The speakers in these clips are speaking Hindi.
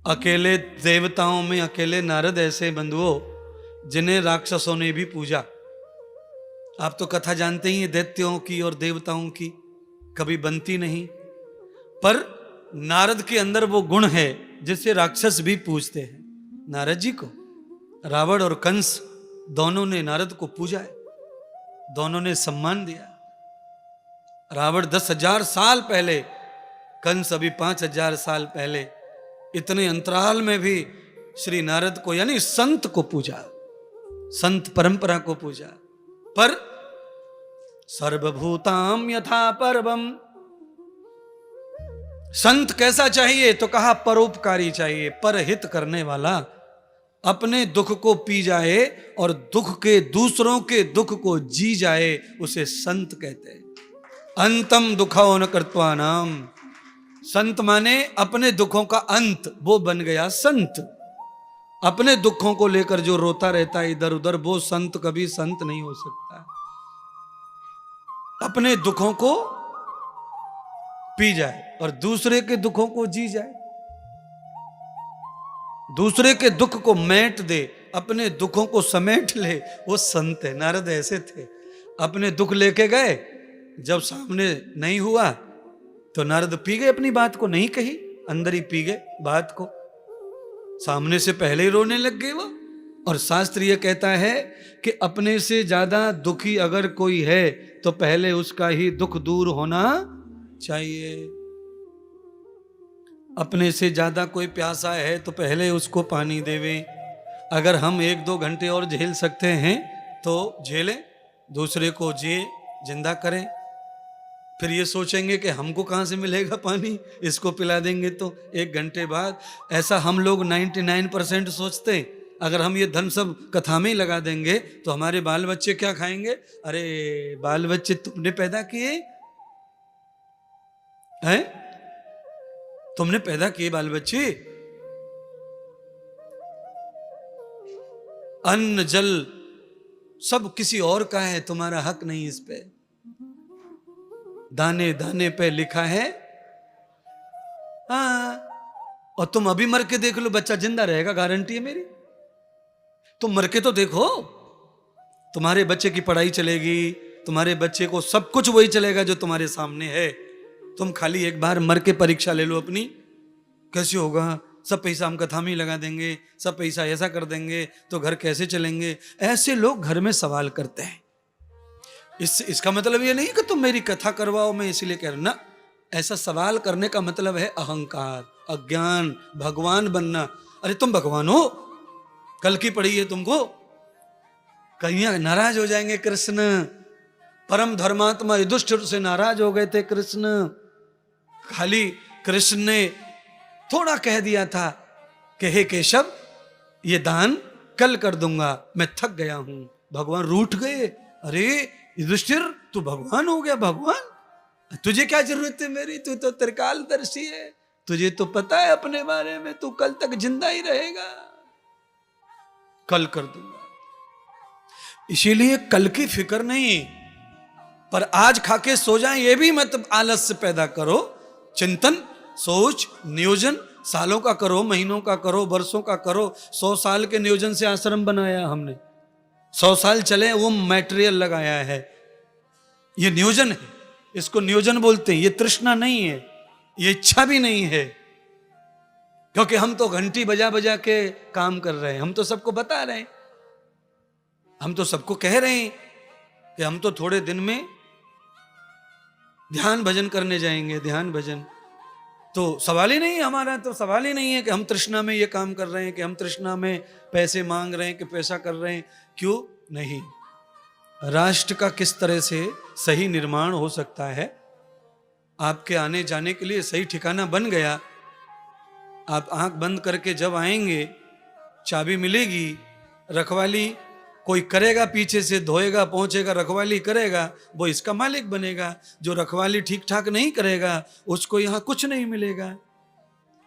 अकेले देवताओं में अकेले नारद ऐसे बंधुओं जिन्हें राक्षसों ने भी पूजा। आप तो कथा जानते ही हैं दैत्यों की और देवताओं की, कभी बनती नहीं, पर नारद के अंदर वो गुण है जिसे राक्षस भी पूजते हैं। नारद जी को रावण और कंस दोनों ने नारद को पूजा है, दोनों ने सम्मान दिया। रावण 10,000 साल पहले, कंस अभी 5,000 साल पहले, इतने अंतराल में भी श्री नारद को यानी संत को पूजा, संत परंपरा को पूजा। पर सर्वभूताम यथा परवम, संत कैसा चाहिए तो कहा परोपकारी चाहिए, परहित करने वाला, अपने दुख को पी जाए और दुख के दूसरों के दुख को जी जाए, उसे संत कहते हैं। अंतम दुखो न कृत्वा नाम, संत माने अपने दुखों का अंत, वो बन गया संत। अपने दुखों को लेकर जो रोता रहता है इधर उधर, वो संत कभी संत नहीं हो सकता। अपने दुखों को पी जाए और दूसरे के दुखों को जी जाए, दूसरे के दुख को मेट दे, अपने दुखों को समेट ले, वो संत है। नारद ऐसे थे, अपने दुख लेके गए, जब सामने नहीं हुआ तो नारद पी गए, अपनी बात को नहीं कही, अंदर ही पी गए बात को, सामने से पहले ही रोने लग गए वो। और शास्त्र ये कहता है कि अपने से ज्यादा दुखी अगर कोई है तो पहले उसका ही दुख दूर होना चाहिए। अपने से ज्यादा कोई प्यासा है तो पहले उसको पानी देवे। अगर हम 1-2 घंटे और झेल सकते हैं तो झेलें, दूसरे को जिंदा करें। फिर ये सोचेंगे कि हमको कहाँ से मिलेगा पानी, इसको पिला देंगे तो 1 घंटे बाद। ऐसा हम लोग 99% सोचते हैं। अगर हम ये धन सब कथा में ही लगा देंगे तो हमारे बाल बच्चे क्या खाएंगे? अरे बाल बच्चे तुमने पैदा किए हैं, तुमने पैदा किए बाल बच्चे। अन्न जल सब किसी और का है, तुम्हारा हक नहीं इस पे। दाने दाने पे लिखा है हाँ, और तुम अभी मर के देख लो, बच्चा जिंदा रहेगा, गारंटी है मेरी। तुम मर के तो देखो, तुम्हारे बच्चे की पढ़ाई चलेगी, तुम्हारे बच्चे को सब कुछ वही चलेगा जो तुम्हारे सामने है। तुम खाली एक बार मर के परीक्षा ले लो अपनी, कैसे होगा? सब पैसा हम कथा में ही लगा देंगे, सब पैसा ऐसा कर देंगे तो घर कैसे चलेंगे? ऐसे लोग घर में सवाल करते हैं। इसका मतलब ये नहीं कि तुम मेरी कथा करवाओ, मैं इसीलिए कह रहा हूं ना। ऐसा सवाल करने का मतलब है अहंकार, अज्ञान, भगवान बनना। अरे तुम भगवान हो, कल की पड़ी है तुमको। कहीं नाराज हो जाएंगे कृष्ण, परम धर्मात्मा युधिष्ठिर से नाराज हो गए थे कृष्ण। खाली कृष्ण ने थोड़ा कह दिया था कि हे केशव, ये दान कल कर दूंगा, मैं थक गया हूं। भगवान रूठ गए। अरे युधिष्ठिर, तू भगवान हो गया? भगवान, तुझे क्या जरूरत है मेरी? तू तो त्रिकालदर्शी है, तुझे तो पता है अपने बारे में, तू कल तक जिंदा ही रहेगा, कल कर दूंगा। इसीलिए कल की फिक्र नहीं, पर आज खाके सो जाए ये भी मत आलस्य पैदा करो। चिंतन, सोच, नियोजन सालों का करो, महीनों का करो, वर्षों का करो। 100 साल के नियोजन से आश्रम बनाया हमने, 100 साल चले वो मटेरियल लगाया है। ये नियोजन है, इसको नियोजन बोलते हैं। ये तृष्णा नहीं है, ये इच्छा भी नहीं है, क्योंकि हम तो घंटी बजा बजा के काम कर रहे हैं। हम तो सबको बता रहे हैं, हम तो सबको कह रहे हैं कि हम तो थोड़े दिन में ध्यान भजन करने जाएंगे, ध्यान भजन। तो सवाल ही नहीं, हमारा तो सवाल ही नहीं है कि हम तृष्णा में ये काम कर रहे हैं, कि हम तृष्णा में पैसे मांग रहे हैं, कि पैसा कर रहे हैं। क्यों नहीं? राष्ट्र का किस तरह से सही निर्माण हो सकता है, आपके आने जाने के लिए सही ठिकाना बन गया। आप आंख बंद करके जब आएंगे, चाबी मिलेगी, रखवाली कोई करेगा, पीछे से धोएगा, पहुंचेगा, रखवाली करेगा, वो इसका मालिक बनेगा। जो रखवाली ठीक ठाक नहीं करेगा उसको यहां कुछ नहीं मिलेगा।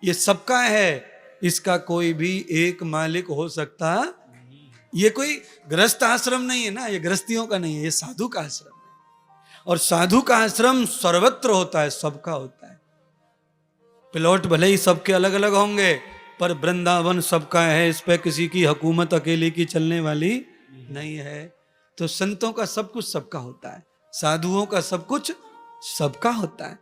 ये सबका है, इसका कोई भी एक मालिक हो सकता। ये कोई गृहस्थ आश्रम नहीं है ना, ये गृहस्थियों का नहीं है, ये साधु का आश्रम है। और साधु का आश्रम सर्वत्र होता है, सबका होता है। प्लॉट भले ही सबके अलग अलग होंगे, पर वृंदावन सबका है, इस पे किसी की हुकूमत अकेले की चलने वाली नहीं है। तो संतों का सब कुछ सबका होता है, साधुओं का सब कुछ सबका होता है।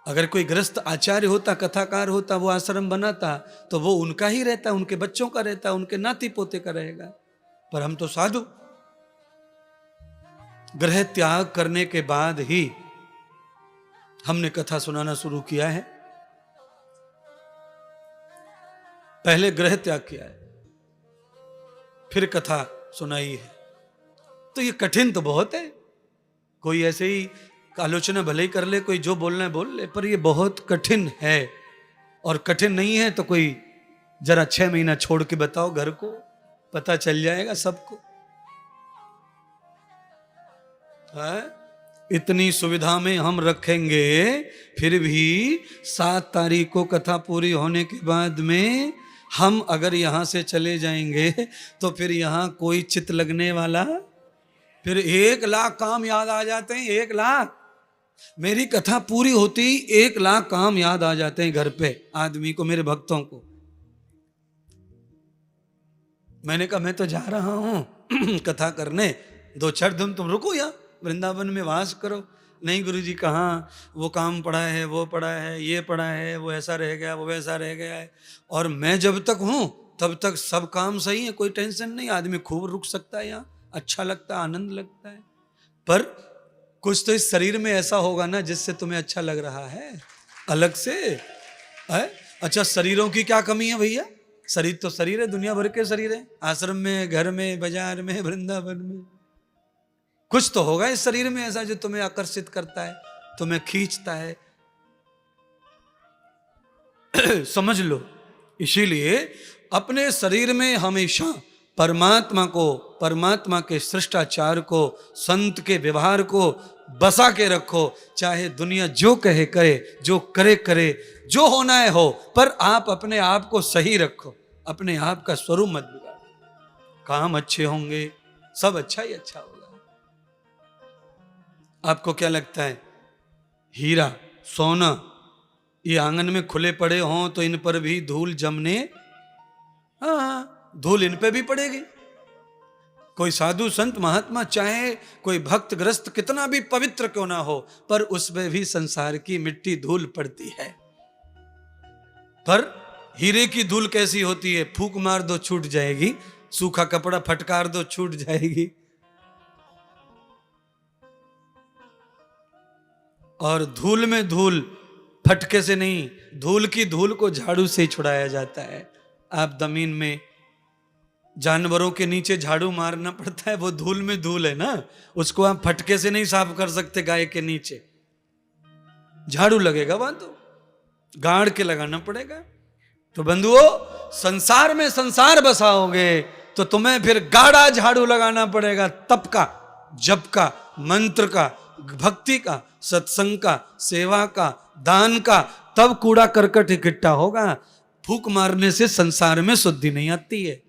अगर कोई गृहस्थ आचार्य होता, कथाकार होता, वो आश्रम बनाता, तो वो उनका ही रहता, उनके बच्चों का रहता, उनके नाती पोते का रहेगा। पर हम तो साधु, गृह त्याग करने के बाद ही हमने कथा सुनाना शुरू किया है। पहले गृह त्याग किया है, फिर कथा सुनाई है। तो ये कठिन तो बहुत है। कोई ऐसे ही आलोचना भले ही कर ले, कोई जो बोलना है बोल ले, पर ये बहुत कठिन है। और कठिन नहीं है तो कोई जरा 6 महीना छोड़ के बताओ घर को, पता चल जाएगा सबको। इतनी सुविधा में हम रखेंगे, फिर भी 7 तारीख को कथा पूरी होने के बाद में हम अगर यहां से चले जाएंगे तो फिर यहां कोई चित लगने वाला, फिर 1 लाख काम याद आ जाते हैं। 1 लाख, मेरी कथा पूरी होती 1 लाख काम याद आ जाते हैं घर पे आदमी को, मेरे भक्तों को। मैंने कहा मैं तो जा रहा हूं कथा करने, 2-4 दिन तुम रुको यहाँ वृंदावन में वास करो। नहीं गुरुजी, कहाँ, वो काम पड़ा है, वो पड़ा है, ये पड़ा है, वो ऐसा रह गया, वो वैसा रह गया है। और मैं जब तक हूं तब तक सब काम सही है, कोई टेंशन नहीं, आदमी खूब रुक सकता है यहाँ, अच्छा लगता है, आनंद लगता है। पर कुछ तो इस शरीर में ऐसा होगा ना जिससे तुम्हें अच्छा लग रहा है अलग से है? अच्छा, शरीरों की क्या कमी है भैया? शरीर तो शरीर है, दुनिया भर के शरीर है, आश्रम में, घर में, बाजार में, वृंदावन में। कुछ तो होगा इस शरीर में ऐसा जो तुम्हें आकर्षित करता है, तुम्हें खींचता है। समझ लो। इसीलिए अपने शरीर में हमेशा परमात्मा को, परमात्मा के शिष्टाचार को, संत के व्यवहार को बसा के रखो। चाहे दुनिया जो कहे करे, जो करे करे, जो होना है हो, पर आप अपने आप को सही रखो, अपने आप का स्वरूप मत बिगाड़ो। काम अच्छे होंगे, सब अच्छा ही अच्छा होगा। आपको क्या लगता है, हीरा, सोना ये आंगन में खुले पड़े हों तो इन पर भी धूल जमने, हाँ, धूल इन पे भी पड़ेगी। कोई साधु संत महात्मा, चाहे कोई भक्त ग्रस्त कितना भी पवित्र क्यों ना हो, पर उसमें भी संसार की मिट्टी धूल पड़ती है। पर हीरे की धूल कैसी होती है? फूंक मार दो छूट जाएगी, सूखा कपड़ा फटकार दो छूट जाएगी। और धूल में धूल फटके से नहीं, धूल की धूल को झाड़ू से छुड़ाया जाता है। आप जमीन में जानवरों के नीचे झाड़ू मारना पड़ता है, वो धूल में धूल है ना, उसको आप फटके से नहीं साफ कर सकते। गाय के नीचे झाड़ू लगेगा, वहां तो गाड़ के लगाना पड़ेगा। तो बंधुओं, संसार में संसार बसाओगे तो तुम्हें फिर गाढ़ा झाड़ू लगाना पड़ेगा, तप का, जप का, मंत्र का, भक्ति का, सत्संग का, सेवा का, दान का, तब कूड़ा करकट इकट्ठा होगा। फूंक मारने से संसार में शुद्धि नहीं आती है।